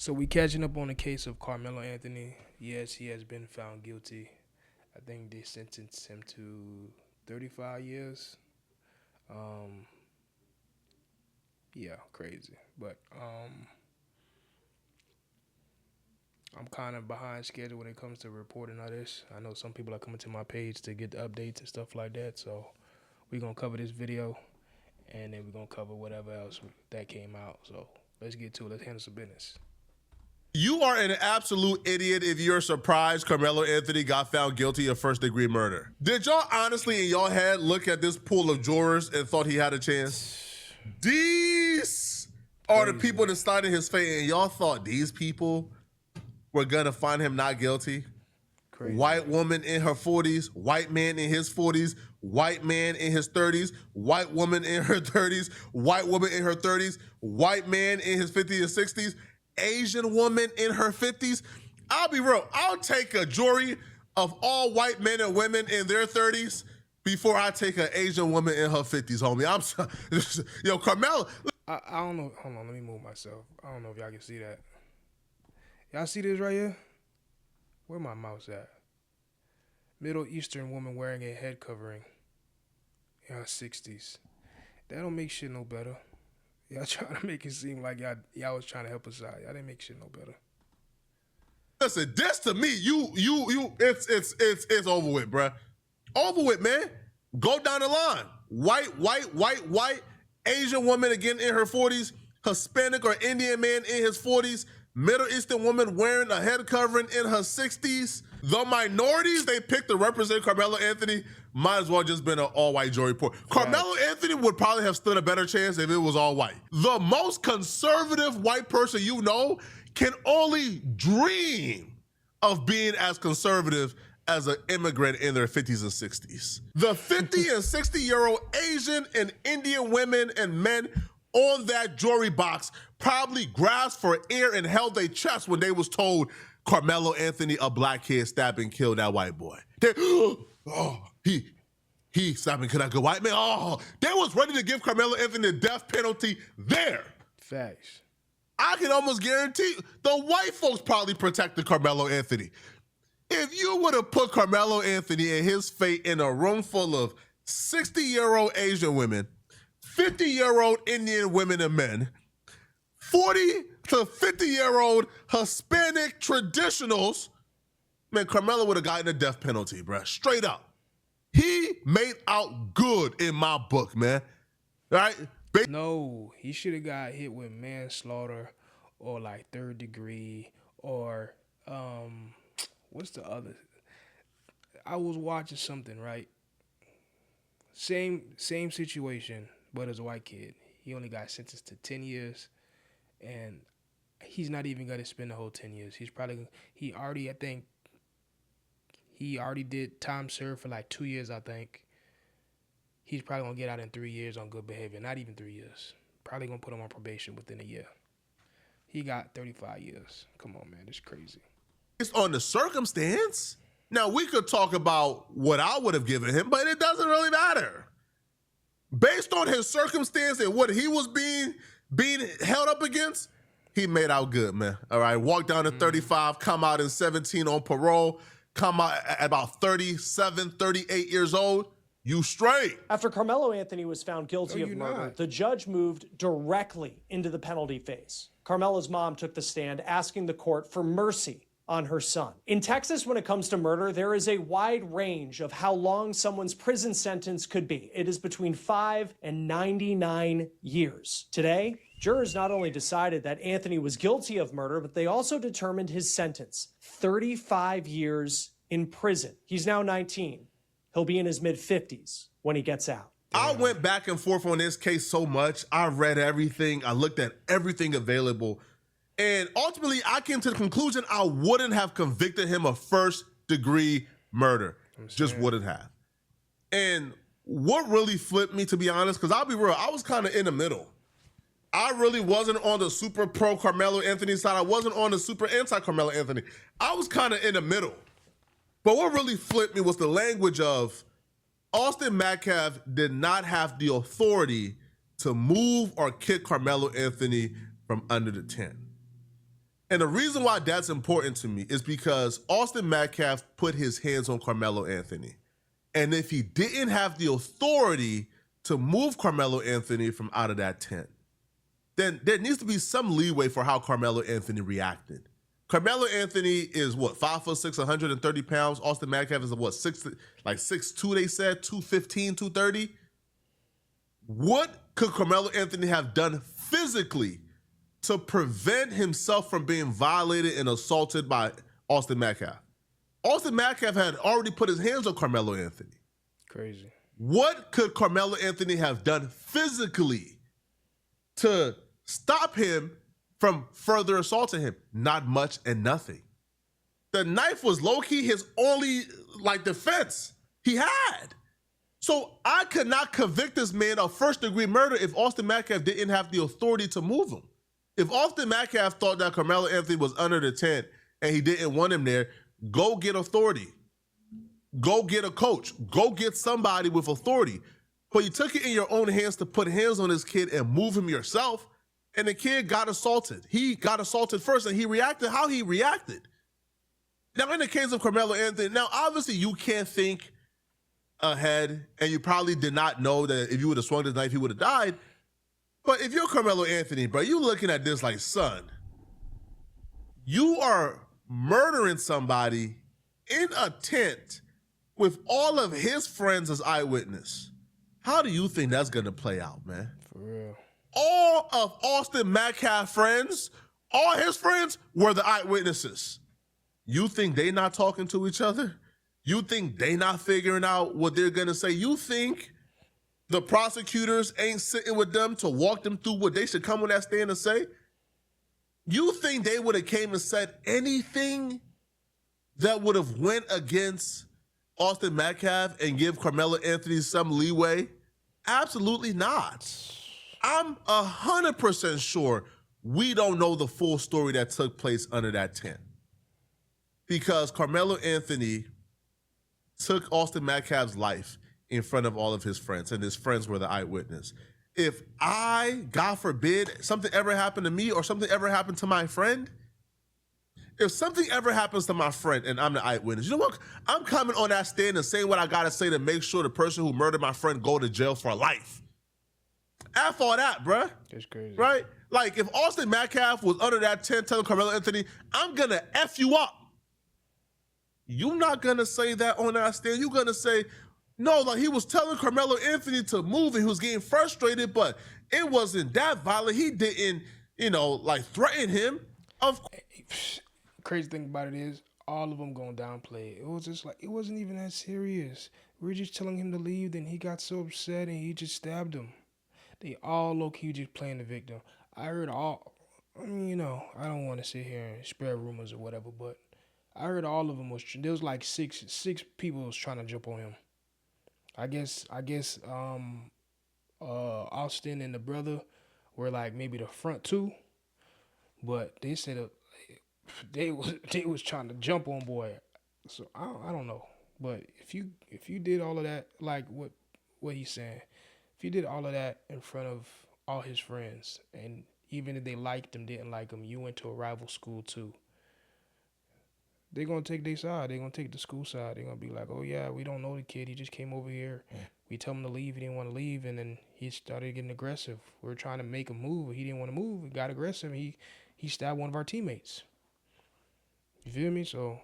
So we catching up on the case of Karmelo Anthony. Yes, he has been found guilty. I think they sentenced him to 35 years. Um, yeah, crazy. But I'm kind of behind schedule when it comes to reporting all this. I know some people are coming to my page to get the updates and stuff like that. So we're going to cover this video, and then we're going to cover whatever else that came out. So let's get to it. Let's handle some business. You are an absolute idiot if you're surprised Karmelo Anthony got found guilty of first-degree murder. Did y'all honestly in your head look at this pool of jurors and thought he had a chance? These are the people that decided his fate, and y'all thought these people were gonna find him not guilty? Crazy. White woman in her 40s, white man in his 40s, white man in his 30s, white woman in her 30s, white woman in her 30s, white man in his 50s and 60s, Asian woman in her 50s. I'll be real. I'll take a jury of all white men and women in their 30s before I take an Asian woman in her 50s, homie. I'm sorry. Yo, Karmelo. I don't know. Hold on. Let me move myself. I don't know if y'all can see that. Y'all see this right here? Where my mouse at? Middle Eastern woman wearing a head covering in her 60s. That don't make shit no better. Y'all trying to make it seem like y'all was trying to help us out. Y'all didn't make shit no better. Listen, this to me, it's over with, bruh. Over with, man. Go down the line. White, Asian woman again in her 40s, Hispanic or Indian man in his 40s, Middle Eastern woman wearing a head covering in her 60s. The minorities they picked to represent Karmelo Anthony might as well just been an all-white jury report. Karmelo Anthony would probably have stood a better chance if it was all white. The most conservative white person you know can only dream of being as conservative as an immigrant in their 50s and 60s. The 50 and 60-year-old Asian and Indian women and men on that jury box probably grasped for air and held their chest when they was told Karmelo Anthony, a black kid, stabbed and killed that white boy. He stabbed and killed that good white man. Oh, they was ready to give Karmelo Anthony the death penalty there. Facts. I can almost guarantee the white folks probably protected Karmelo Anthony. If you would have put Karmelo Anthony and his fate in a room full of 60-year-old Asian women, 50-year-old Indian women and men, 40 to 50-year-old Hispanic traditionals, man, Karmelo would have gotten a death penalty, bruh. Straight up. He made out good in my book, man. All right? No, he should have got hit with manslaughter or like third degree or what's the other? I was watching something, right? Same situation, but as a white kid. He only got sentenced to 10 years, and he's not even going to spend the whole 10 years. He already did time served for like 2 years, I think. He's probably going to get out in 3 years on good behavior. Not even 3 years. Probably going to put him on probation within a year. He got 35 years. Come on, man. This is crazy. Based on the circumstance. Now, we could talk about what I would have given him, but it doesn't really matter. Based on his circumstance and what he was being held up against, he made out good, man. All right, walk down to 35, come out in 17 on parole, come out at about 37, 38 years old. You straight. After Karmelo Anthony was found guilty of murder, the judge moved directly into the penalty phase. Karmelo's mom took the stand asking the court for mercy on her son. In Texas, when it comes to murder, there is a wide range of how long someone's prison sentence could be. It is between 5 and 99 years. Today, jurors not only decided that Anthony was guilty of murder, but they also determined his sentence, 35 years in prison. He's now 19. He'll be in his mid-50s when he gets out. I went back and forth on this case so much. I read everything. I looked at everything available. And ultimately, I came to the conclusion I wouldn't have convicted him of first-degree murder. Just wouldn't have. And what really flipped me, to be honest, because I'll be real, I was kind of in the middle. I really wasn't on the super pro Karmelo Anthony side. I wasn't on the super anti-Karmelo Anthony. I was kind of in the middle. But what really flipped me was the language of Austin Metcalf did not have the authority to move or kick Karmelo Anthony from under the tent. And the reason why that's important to me is because Austin Metcalf put his hands on Karmelo Anthony. And if he didn't have the authority to move Karmelo Anthony from out of that tent, then there needs to be some leeway for how Karmelo Anthony reacted. Karmelo Anthony is what, 5'6", 130 pounds. Austin Metcalf is what, 6'2", they said, 215, 230. What could Karmelo Anthony have done physically to prevent himself from being violated and assaulted by Austin Metcalf? Austin Metcalf had already put his hands on Karmelo Anthony. Crazy. What could Karmelo Anthony have done physically to stop him from further assaulting him? Not much and nothing. The knife was low-key his only defense he had. So I could not convict this man of first-degree murder if Austin Metcalf didn't have the authority to move him. If Austin Metcalf thought that Karmelo Anthony was under the tent and he didn't want him there, go get authority. Go get a coach. Go get somebody with authority. But you took it in your own hands to put hands on this kid and move him yourself, and the kid got assaulted. He got assaulted first, and he reacted how he reacted. Now, in the case of Karmelo Anthony, now, obviously, you can't think ahead, and you probably did not know that if you would have swung this knife, he would have died. But if you're Karmelo Anthony, bro, you looking at this like, son, you are murdering somebody in a tent with all of his friends as eyewitness. How do you think that's going to play out, man? For real. All of Austin Metcalf's friends, all his friends were the eyewitnesses. You think they not talking to each other? You think they not figuring out what they're going to say? You think the prosecutors ain't sitting with them to walk them through what they should come on that stand and say? You think they would have came and said anything that would have went against Austin Metcalf and give Karmelo Anthony some leeway? Absolutely not. I'm 100% sure we don't know the full story that took place under that tent. Because Karmelo Anthony took Austin Metcalf's life in front of all of his friends, and his friends were the eyewitness. If God forbid, something ever happened to me or something ever happened to my friend, if something ever happens to my friend and I'm the eyewitness, you know what? I'm coming on that stand and saying what I gotta say to make sure the person who murdered my friend go to jail for life. F all that, bruh. That's crazy. Right? Like, if Austin Metcalf was under that tent telling Karmelo Anthony, I'm gonna F you up. You're not gonna say that on that stand. You're gonna say, no, like he was telling Karmelo Anthony to move and he was getting frustrated, but it wasn't that violent. He didn't, threaten him. Crazy thing about it is, all of them gonna downplay it. It was just like, it wasn't even that serious. We were just telling him to leave, then he got so upset and he just stabbed him. They all low-key just playing the victim. I heard all, I don't want to sit here and spread rumors or whatever, but I heard all of them there was like six people was trying to jump on him. I guess Austin and the brother were like maybe the front two, but they said they was trying to jump on boy. So I don't know, but if you did all of that, like what he's saying, if you did all of that in front of all his friends, and even if they liked him, didn't like him, you went to a rival school too, they're going to take their side. They're going to take the school side. They're going to be like, oh, yeah, we don't know the kid. He just came over here. We tell him to leave. He didn't want to leave, and then he started getting aggressive. We were trying to make him move. He didn't want to move. He got aggressive. He stabbed one of our teammates. You feel me? So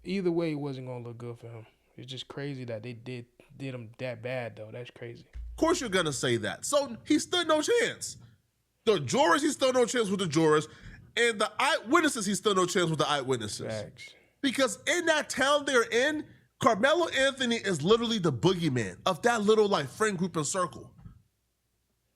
either way, it wasn't going to look good for him. It's just crazy that they did him that bad, though. That's crazy. Of course you're going to say that. So he stood no chance. The jurors, he stood no chance with the jurors. And the eyewitnesses, he stood no chance with the eyewitnesses. Facts. Because in that town they're in, Karmelo Anthony is literally the boogeyman of that little friend group and circle.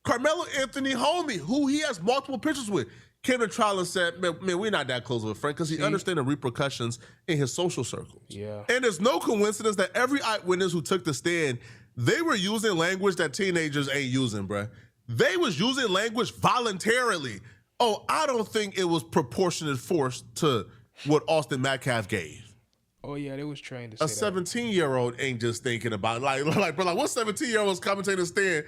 Karmelo Anthony, homie, who he has multiple pictures with, came to trial and said, man, we're not that close of a friend, because he understands the repercussions in his social circles. Yeah. And there's no coincidence that every eyewitness who took the stand, they were using language that teenagers ain't using, bruh. They was using language voluntarily. Oh, I don't think it was proportionate force to what Austin Metcalf gave. Oh, yeah, they was trained to say a 17-year-old ain't just thinking about bro, what 17-year-olds commentating stand,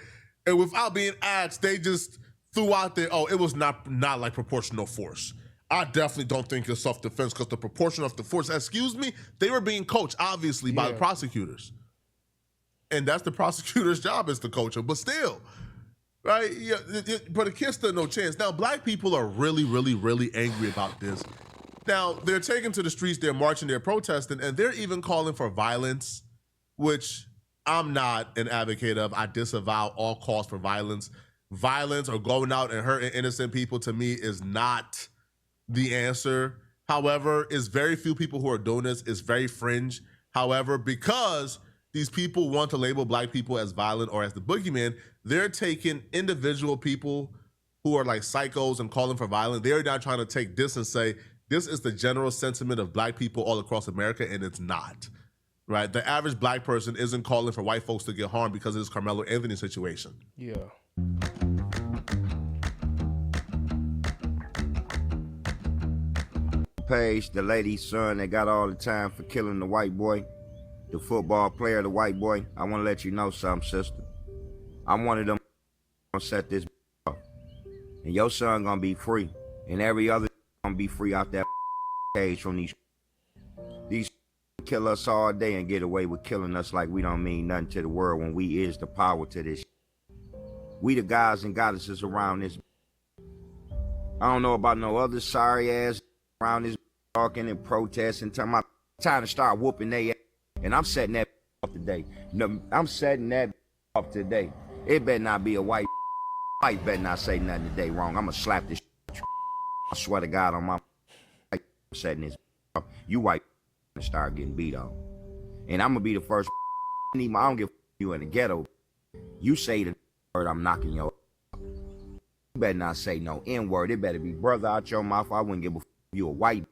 and without being asked, they just threw out there, oh, it was not like proportional force. I definitely don't think it's self-defense because the proportion of the force, excuse me, they were being coached, obviously, by the prosecutors. And that's the prosecutor's job is to coach them. But still, right? Yeah, but the kids still no chance. Now, black people are really, really, really angry about this. Now, they're taken to the streets, they're marching, they're protesting, and they're even calling for violence, which I'm not an advocate of. I disavow all calls for violence. Violence or going out and hurting innocent people, to me, is not the answer. However, it's very few people who are doing this. It's very fringe. However, because these people want to label black people as violent or as the boogeyman, they're taking individual people who are like psychos and calling for violence. They're not trying to take this and say, this is the general sentiment of black people all across America, and it's not, right? The average black person isn't calling for white folks to get harmed because of this Karmelo Anthony situation. Yeah. Page, the lady's son that got all the time for killing the white boy, the football player, the white boy. I want to let you know something, sister. I'm one of them gonna set this up. And your son gonna be free. And every other gonna be free out that cage from these kill us all day and get away with killing us like we don't mean nothing to the world when we is the power to this. We the guys and goddesses around this. I don't know about no other sorry ass around this talking and protesting, time to start whooping they ass. And I'm setting that up today. No, I'm setting that up today. It better not be a white better not say nothing today wrong. I'ma slap this. I swear to God on my setting this up. You white start getting beat on. And I'm gonna be the first. I don't give you in the ghetto. You say the word, I'm knocking your. You better not say no N-word. It better be brother out your mouth. I wouldn't give a you a white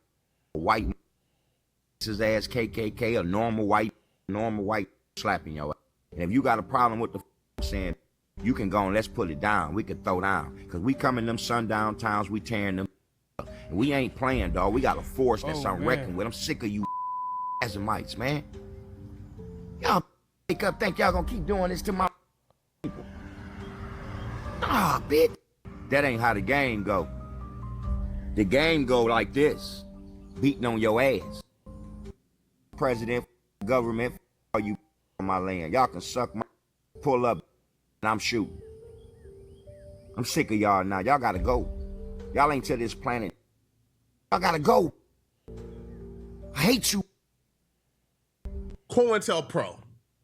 his ass KKK, a normal white slapping your ass. And if you got a problem with the saying, you can go and let's put it down. We can throw down. Because we come in them sundown towns, we tearing them up. And we ain't playing, dog. We got a force that's unreckoned with. I'm sick of you Azamites, man. Y'all wake up, think y'all gonna keep doing this to my people. Nah, bitch. That ain't how the game go. The game go like this, beating on your ass. President, government, are you on my land? Y'all can suck my, pull up, and I'm shooting. I'm sick of y'all now. Y'all gotta go. Y'all ain't to this planet. Y'all gotta go. I hate you. COINTELPRO,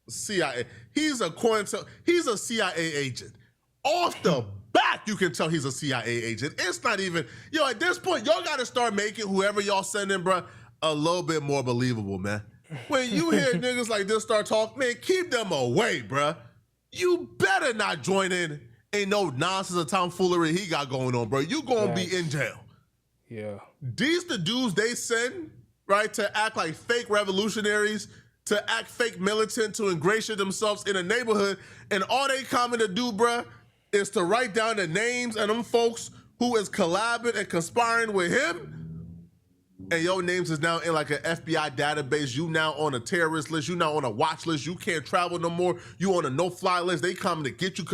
CIA. He's a CIA agent. Off the bat, you can tell he's a CIA agent. It's not even, at this point, y'all got to start making whoever y'all send in, bruh, a little bit more believable, man. When you hear niggas like this start talking, man, keep them away, bruh. You better not join in. Ain't no nonsense or tomfoolery he got going on, bro. You gonna be in jail. Yeah. These the dudes they send, right, to act like fake revolutionaries, to act fake militant, to ingratiate themselves in a neighborhood, and all they coming to do, bruh, is to write down the names of them folks who is collabing and conspiring with him, and your names is now in like an FBI database. You now on a terrorist list. You now on a watch list. You can't travel no more. You on a no-fly list. They coming to get you.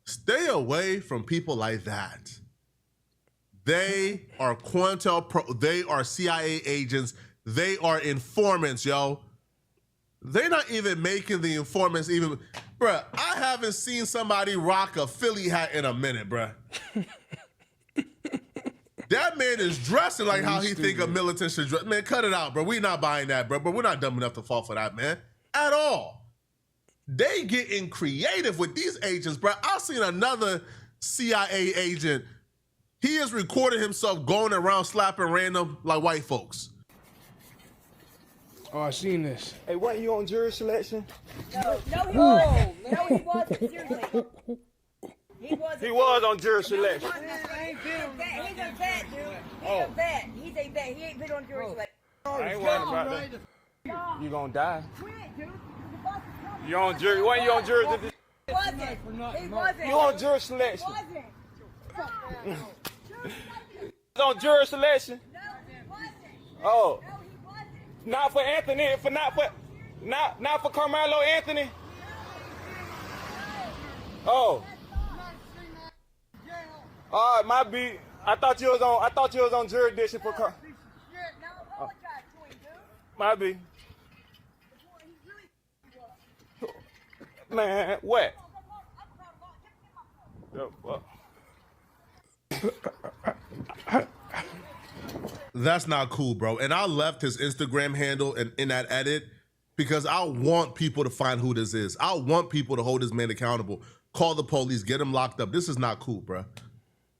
Stay away from people like that. They are COINTELPRO. They are CIA agents. They are informants, yo. They're not even making the informants even. Bruh, I haven't seen somebody rock a Philly hat in a minute, bruh. That man is dressing like how he think a militant should dress. Man, cut it out, bro. We not buying that, bro. But we're not dumb enough to fall for that, man. At all. They getting creative with these agents, bro. I seen another CIA agent. He is recording himself going around slapping random like white folks. Oh, I seen this. Hey, wasn't you on jury selection? No, he wasn't. No, he wasn't. Seriously. He was on jury selection. He's a vet, dude. He's a vet. He's a vet. He ain't been on jury selection. I ain't worried about that. You gonna die. Quit, dude. You on jury? Wasn't you on jury? He wasn't. He wasn't. You on jury selection? He wasn't. On jury selection? No, he wasn't. Oh. No, he wasn't. Not for Antony, not for Karmelo Anthony. Oh. All right, my beat. I thought you was on jurisdiction for car. No, apologize to him, dude. Might be. Man, what? The fuck? That's not cool, bro. And I left his Instagram handle in that edit because I want people to find who this is. I want people to hold this man accountable. Call the police, get him locked up. This is not cool, bro.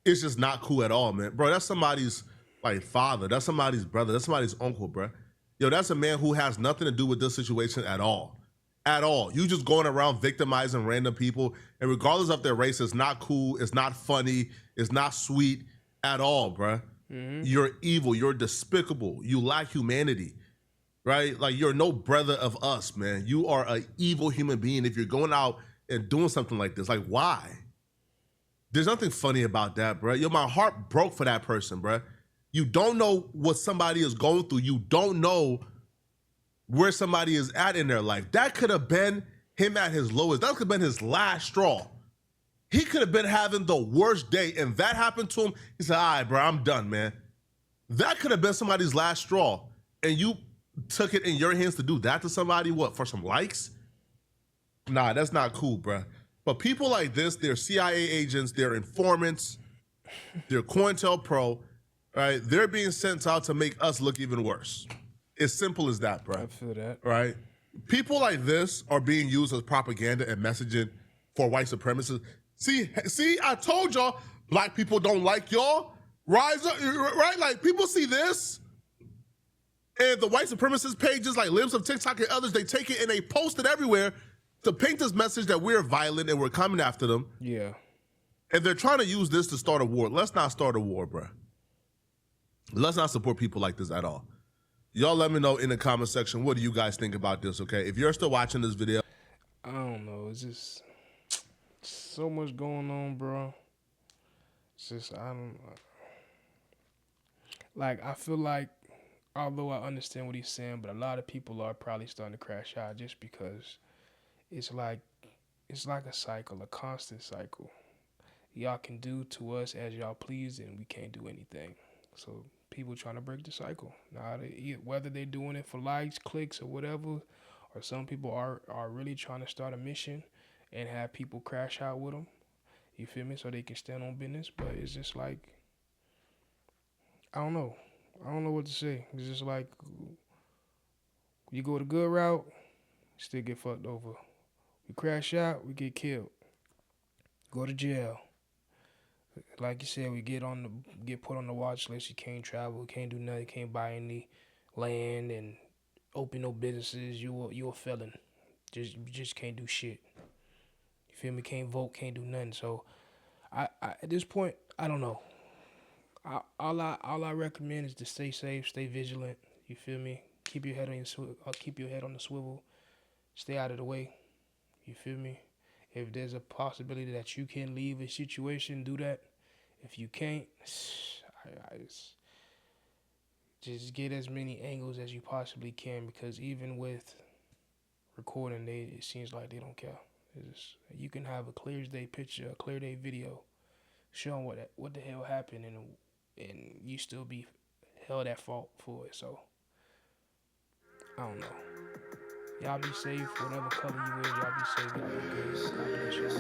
It's just not cool at all, man. Bro, that's somebody's like father. That's somebody's brother. That's somebody's uncle, bro. Yo, that's a man who has nothing to do with this situation at all. At all. You just going around victimizing random people, and regardless of their race, it's not cool, it's not funny, it's not sweet at all, bro. You're evil, you're despicable, you lack humanity, right? Like, you're no brother of us, man. You are an evil human being if you're going out and doing something like this. Like, why? There's nothing funny about that, bro. Yo, my heart broke for that person, bro. You don't know what somebody is going through. You don't know where somebody is at in their life. That could have been him at his lowest. That could have been his last straw. He could have been having the worst day, and that happened to him. He said, all right, bro, I'm done, man. That could have been somebody's last straw, and you took it in your hands to do that to somebody, what, for some likes? Nah, that's not cool, bro. But people like this, they're CIA agents, they're informants, they're COINTELPRO, right? They're being sent out to make us look even worse. As simple as that, bro. I feel that. Right? People like this are being used as propaganda and messaging for white supremacists. See, I told y'all, black people don't like y'all. Rise up, right? Like, people see this, and the white supremacist pages like Libs of TikTok and others, they take it and they post it everywhere to paint this message that we're violent and we're coming after them. Yeah. And they're trying to use this to start a war. Let's not start a war, bro. Let's not support people like this at all. Y'all let me know in the comment section, what do you guys think about this, okay? If you're still watching this video. I don't know. It's just so much going on, bro. It's just, I don't know. Like, I feel like, although I understand what he's saying, but a lot of people are probably starting to crash out just because it's like a cycle, a constant cycle. Y'all can do to us as y'all please, and we can't do anything. So people trying to break the cycle. Now, whether they're doing it for likes, clicks, or whatever, or some people are really trying to start a mission and have people crash out with them. You feel me? So they can stand on business. But it's just like, I don't know. I don't know what to say. It's just like, you go the good route, still get fucked over. We crash out, we get killed. Go to jail. Like you said, we get put on the watch list. You can't travel, can't do nothing, can't buy any land and open no businesses. You a felon. You just can't do shit. You feel me? Can't vote, can't do nothing. So I at this point, I don't know. All I recommend is to stay safe, stay vigilant. You feel me? Keep your head on the swivel. Stay out of the way. You feel me? If there's a possibility that you can leave a situation, do that. If you can't, I just get as many angles as you possibly can, because even with recording, it seems like they don't care. You can have a clear as day picture, a clear day video showing what the hell happened, and you still be held at fault for it. So I don't know. Y'all be safe, whatever color you is. Y'all be safe. Y'all be good. God bless y'all.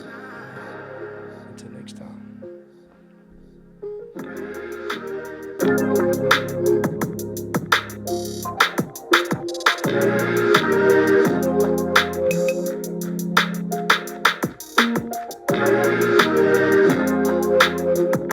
Until next time.